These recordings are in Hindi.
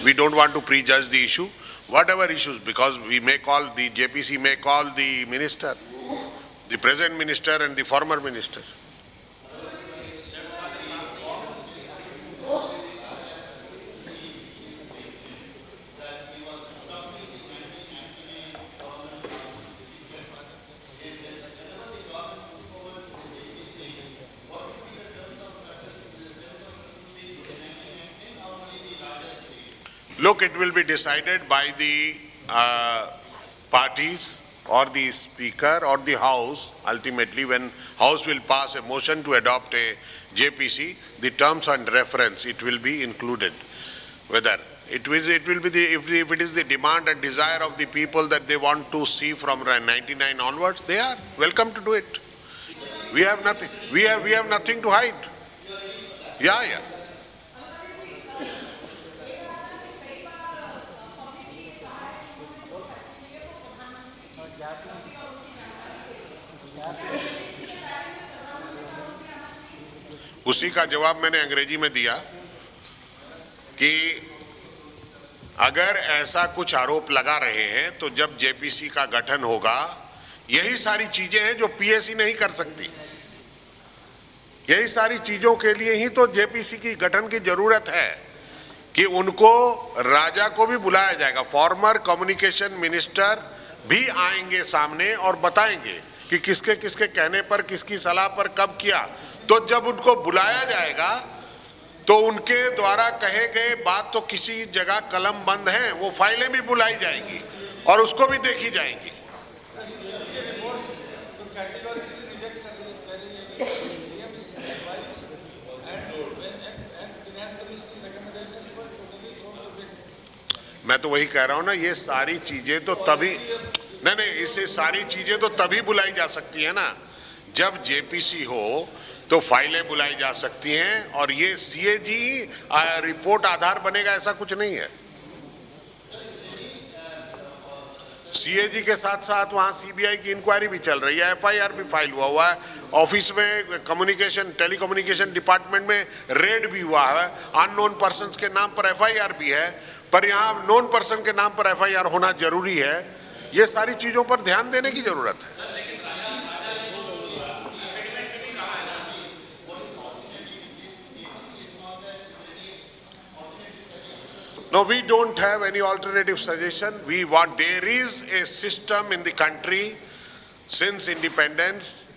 We don't want to prejudge the issue. Whatever issues, because we may call, the JPC may call the minister, the present minister and the former minister. Look, it will be decided by the parties or the speaker or the house. Ultimately, when house will pass a motion to adopt a JPC, the terms and reference, it will be included. Whether it will be the, if it is the demand and desire of the people that they want to see from 99 onwards, they are welcome to do it. We have nothing. We have nothing to hide. Yeah. उसी का जवाब मैंने अंग्रेजी में दिया कि अगर ऐसा कुछ आरोप लगा रहे हैं तो जब जेपीसी का गठन होगा, यही सारी चीजें हैं जो पीएसी नहीं कर सकती। यही सारी चीजों के लिए ही तो जेपीसी की गठन की जरूरत है कि उनको, राजा को भी बुलाया जाएगा, फॉर्मर कम्युनिकेशन मिनिस्टर भी आएंगे सामने और बताएंगे कि किसके किसके कहने पर, किसकी सलाह पर कब किया। तो जब उनको बुलाया जाएगा तो उनके द्वारा कहे गए बात तो किसी जगह कलम बंद है, वो फाइलें भी बुलाई जाएंगी और उसको भी देखी जाएंगी। मैं तो वही कह रहा हूं ना, ये सारी चीजें तो तभी नहीं, इससे सारी चीजें तो तभी बुलाई जा सकती है ना जब जेपीसी हो, तो फाइलें बुलाई जा सकती हैं और ये सीएजी रिपोर्ट आधार बनेगा, ऐसा कुछ नहीं है। सीएजी के साथ साथ वहां सीबीआई की इंक्वायरी भी चल रही है, एफआईआर भी फाइल हुआ है, ऑफिस में कम्युनिकेशन टेलीकम्युनिकेशन डिपार्टमेंट में रेड भी हुआ है, अननोन पर्सन्स के नाम पर एफआईआर भी है, पर यहाँ नोन पर्सन के नाम पर एफआईआर होना जरूरी है। ये सारी चीजों पर ध्यान देने की जरूरत है। No, we don't have any alternative suggestion. We want, there is a system in the country since independence.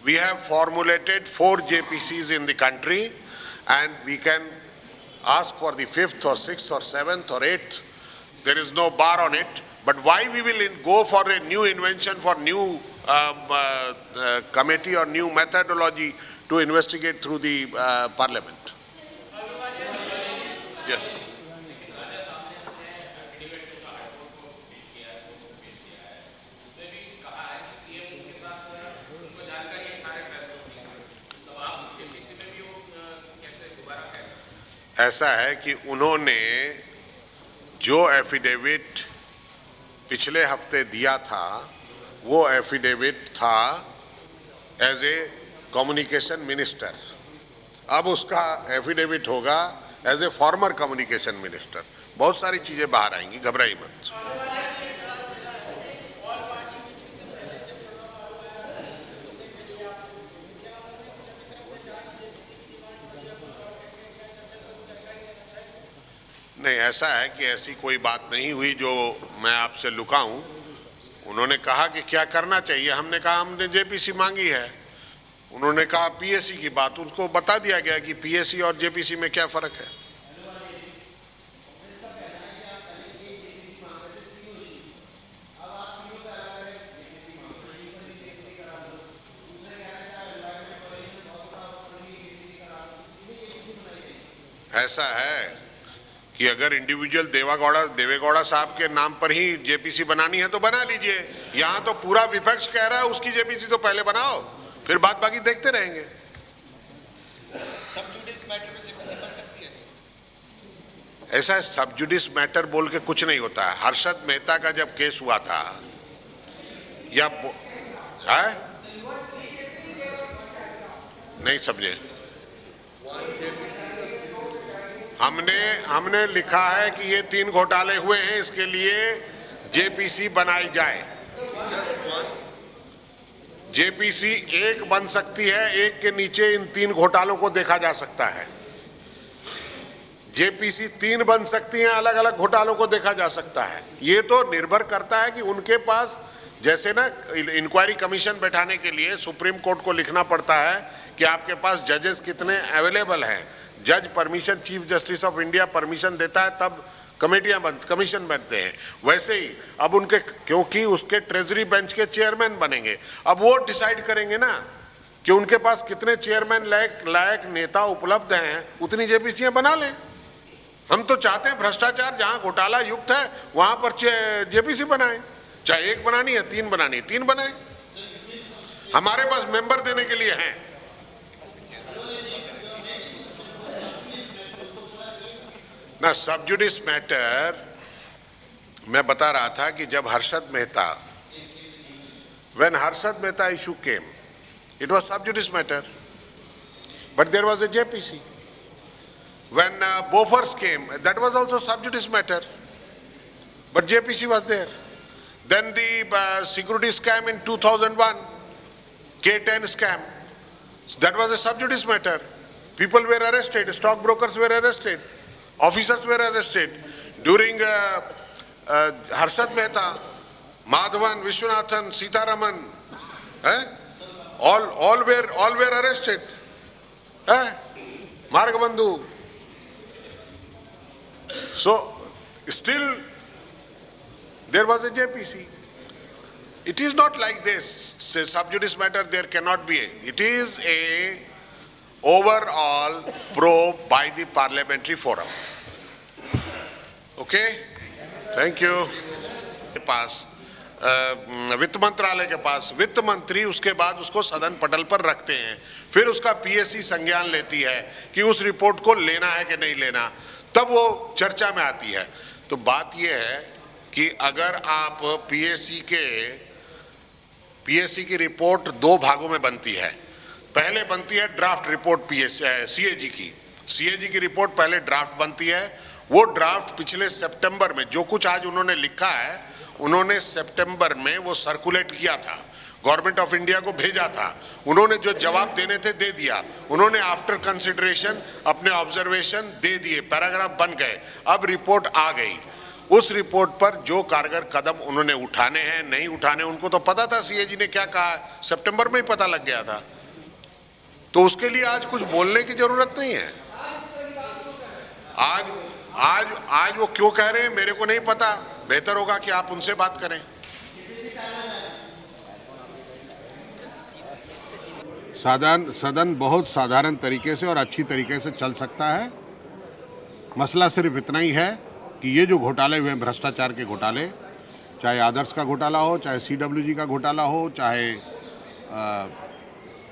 We have formulated 4 JPCs in the country and we can ask for the 5th or 6th or 7th or 8th. There is no bar on it. But why we will go for a new invention, for new committee or new methodology to investigate through the parliament? Yes. ऐसा है कि उन्होंने जो एफिडेविट पिछले हफ्ते दिया था, वो एफिडेविट था एज ए कम्युनिकेशन मिनिस्टर। अब उसका एफिडेविट होगा as a former communication minister. बहुत सारी चीजें बाहर आएंगी, घबराइए मत। नहीं, ऐसा है कि ऐसी कोई बात नहीं हुई जो मैं आपसे लुकाऊं। उन्होंने कहा कि क्या करना चाहिए, हमने कहा हमने जेपीसी मांगी है। उन्होंने कहा पीएसी की बात, उनको बता दिया गया कि पीएसी और जेपीसी में क्या फर्क है। ऐसा है कि अगर इंडिविजुअल देवेगौड़ा साहब के नाम पर ही जेपीसी बनानी है तो बना लीजिए। यहाँ तो पूरा विपक्ष कह रहा है उसकी जेपीसी तो पहले बनाओ, फिर बात बाकी देखते रहेंगे। सब जुडिस मैटर में जेपीसी बन सकती है? ऐसा सब जुडिस मैटर बोल के कुछ नहीं होता है। हर्षद मेहता का जब केस हुआ था या है, नहीं समझे? हमने लिखा है कि ये 3 घोटाले हुए हैं, इसके लिए जेपीसी बनाई जाए। जेपीसी एक बन सकती है, एक के नीचे इन 3 घोटालों को देखा जा सकता है। जेपीसी 3 बन सकती हैं, अलग अलग घोटालों को देखा जा सकता है। ये तो निर्भर करता है कि उनके पास, जैसे ना इंक्वायरी कमीशन बैठाने के लिए सुप्रीम कोर्ट को लिखना पड़ता है कि आपके पास जजेस कितने अवेलेबल हैं, जज permission, chief justice of India permission देता है तब कमीशन बनते हैं। वैसे ही अब उनके, क्योंकि उसके ट्रेजरी बेंच के चेयरमैन बनेंगे, अब वो डिसाइड करेंगे ना कि उनके पास कितने चेयरमैन लायक नेता उपलब्ध हैं, उतनी जेपीसीयां बना लें। हम तो चाहते हैं भ्रष्टाचार जहां घोटाला युक्त है वहां पर जेपीसी बनाए, चाहे 1 बनानी है 3 बनानी है 3 बनाए, हमारे पास मेंबर देने के लिए हैं। ना सब जुडिस मैटर, मैं बता रहा था कि जब Harshad Mehta, when Harshad Mehta issue came, it was sub judice matter, but there was a JPC. When Bofors came, that was also sub judice matter, but JPC was there. Then the security scam in 2001, K10 scam, that was a sub judice matter. People were arrested, stockbrokers were arrested, officers were arrested. During Harshad Mehta, Madhavan, Vishwanathan, Sitaraman, all were arrested. Margabandhu. So still there was a JPC. It is not like this. Say sub judice matter there cannot be. It is a overall probe by the parliamentary forum. Okay? Thank you. के पास वित्त मंत्रालय के पास वित्त मंत्री उसके बाद उसको सदन पटल पर रखते हैं, फिर उसका पीएससी संज्ञान लेती है कि उस रिपोर्ट को लेना है कि नहीं लेना, तब वो चर्चा में आती है। तो बात ये है कि अगर आप पीएससी की रिपोर्ट 2 भागों में बनती है। पहले बनती है ड्राफ्ट रिपोर्ट सीएजी की रिपोर्ट पहले ड्राफ्ट बनती है। वो ड्राफ्ट पिछले सितंबर में, जो कुछ आज उन्होंने लिखा है, उन्होंने सितंबर में वो सर्कुलेट किया था, गवर्नमेंट ऑफ इंडिया को भेजा था। उन्होंने जो जवाब देने थे दे दिया, उन्होंने आफ्टर कंसिडरेशन अपने ऑब्जर्वेशन दे दिए, पैराग्राफ बन गए। अब रिपोर्ट आ गई, उस रिपोर्ट पर जो कारगर कदम उन्होंने उठाने हैं नहीं उठाने, उनको तो पता था, सीएजी ने क्या कहा, सितंबर में ही पता लग गया था। तो उसके लिए आज कुछ बोलने की जरूरत नहीं है। आज वो क्यों कह रहे हैं मेरे को नहीं पता, बेहतर होगा कि आप उनसे बात करें। सदन बहुत साधारण तरीके से और अच्छी तरीके से चल सकता है। मसला सिर्फ इतना ही है कि ये जो घोटाले हुए, भ्रष्टाचार के घोटाले, चाहे आदर्श का घोटाला हो, चाहे सीडब्ल्यूजी का घोटाला हो, चाहे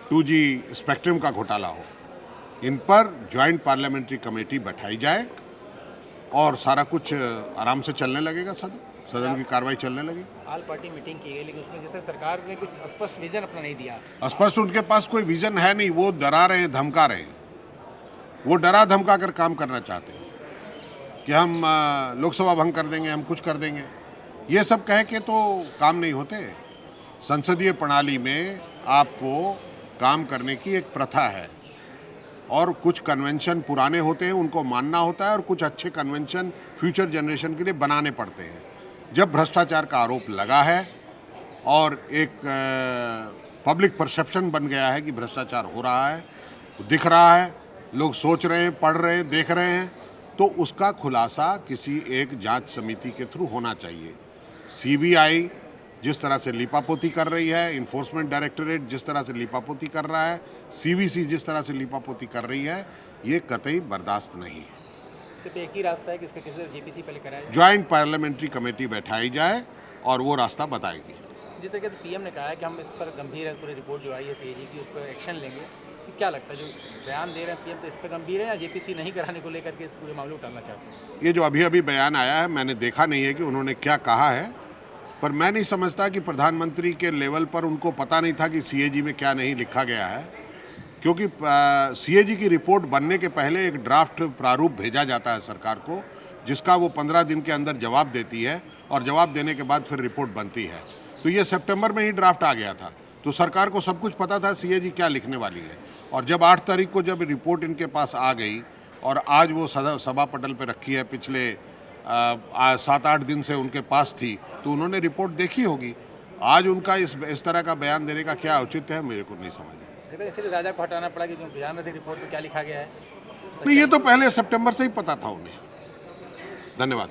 2G स्पेक्ट्रम का घोटाला हो, इन पर ज्वाइंट पार्लियामेंट्री कमेटी बैठाई जाए और सारा कुछ आराम से चलने लगेगा, सदन की कार्रवाई चलने लगी। ऑल पार्टी मीटिंग की गई, लेकिन उसमें जैसे सरकार ने कुछ स्पष्ट विजन अपना नहीं दिया। स्पष्ट उनके पास कोई विजन है नहीं, वो डरा रहे हैं, धमका रहे हैं। वो डरा धमका कर काम करना चाहते हैं कि हम लोकसभा भंग कर देंगे, हम कुछ कर देंगे। ये सब कह के तो काम नहीं होते। संसदीय प्रणाली में आपको काम करने की एक प्रथा है और कुछ कन्वेंशन पुराने होते हैं, उनको मानना होता है, और कुछ अच्छे कन्वेंशन फ्यूचर जनरेशन के लिए बनाने पड़ते हैं। जब भ्रष्टाचार का आरोप लगा है और एक पब्लिक परसेप्शन बन गया है कि भ्रष्टाचार हो रहा है, दिख रहा है, लोग सोच रहे हैं, पढ़ रहे हैं, देख रहे हैं, तो उसका खुलासा किसी एक जांच समिति के थ्रू होना चाहिए। सीबीआई जिस तरह से लीपापोती कर रही है, इन्फोर्समेंट डायरेक्टरेट जिस तरह से लीपापोती कर रहा है, सीवीसी जिस तरह से लीपापोती कर रही है, ये कतई बर्दाश्त नहीं है। सिर्फ एक ही रास्ता है कि इसका किसी जेपीसी पहले कराया, ज्वाइंट पार्लियामेंट्री कमेटी बैठाई जाए और वो रास्ता बताएगी। जिस तरीके से पीएम ने कहा है कि हम इस पर गंभीर है, पूरी रिपोर्ट जो आई है सीएजी की, उस पर एक्शन लेंगे, तो क्या लगता है जो बयान दे रहे हैं पीएम, तो इस पर गंभीर है या जेपीसी नहीं कराने को लेकर के इस पूरे मामले को टालना चाहते हैं? ये जो अभी बयान आया है, मैंने देखा नहीं है कि उन्होंने क्या कहा है, पर मैं नहीं समझता कि प्रधानमंत्री के लेवल पर उनको पता नहीं था कि सीएजी में क्या नहीं लिखा गया है। क्योंकि सीएजी की रिपोर्ट बनने के पहले एक ड्राफ्ट प्रारूप भेजा जाता है सरकार को, जिसका वो 15 दिन के अंदर जवाब देती है और जवाब देने के बाद फिर रिपोर्ट बनती है। तो ये सितंबर में ही ड्राफ्ट आ गया था, तो सरकार को सब कुछ पता था सीएजी क्या लिखने वाली है। और जब 8 तारीख को जब रिपोर्ट इनके पास आ गई और आज वो सभा पटल पे रखी है, पिछले 7-8 दिन से उनके पास थी, तो उन्होंने रिपोर्ट देखी होगी। आज उनका इस तरह का बयान देने का क्या औचित्य है, मेरे को नहीं समझ। इसलिए राजा को हटाना पड़ा कि जो बयान में थे रिपोर्ट में क्या लिखा गया है। नहीं, ये तो पहले सितंबर से ही पता था उन्हें। धन्यवाद।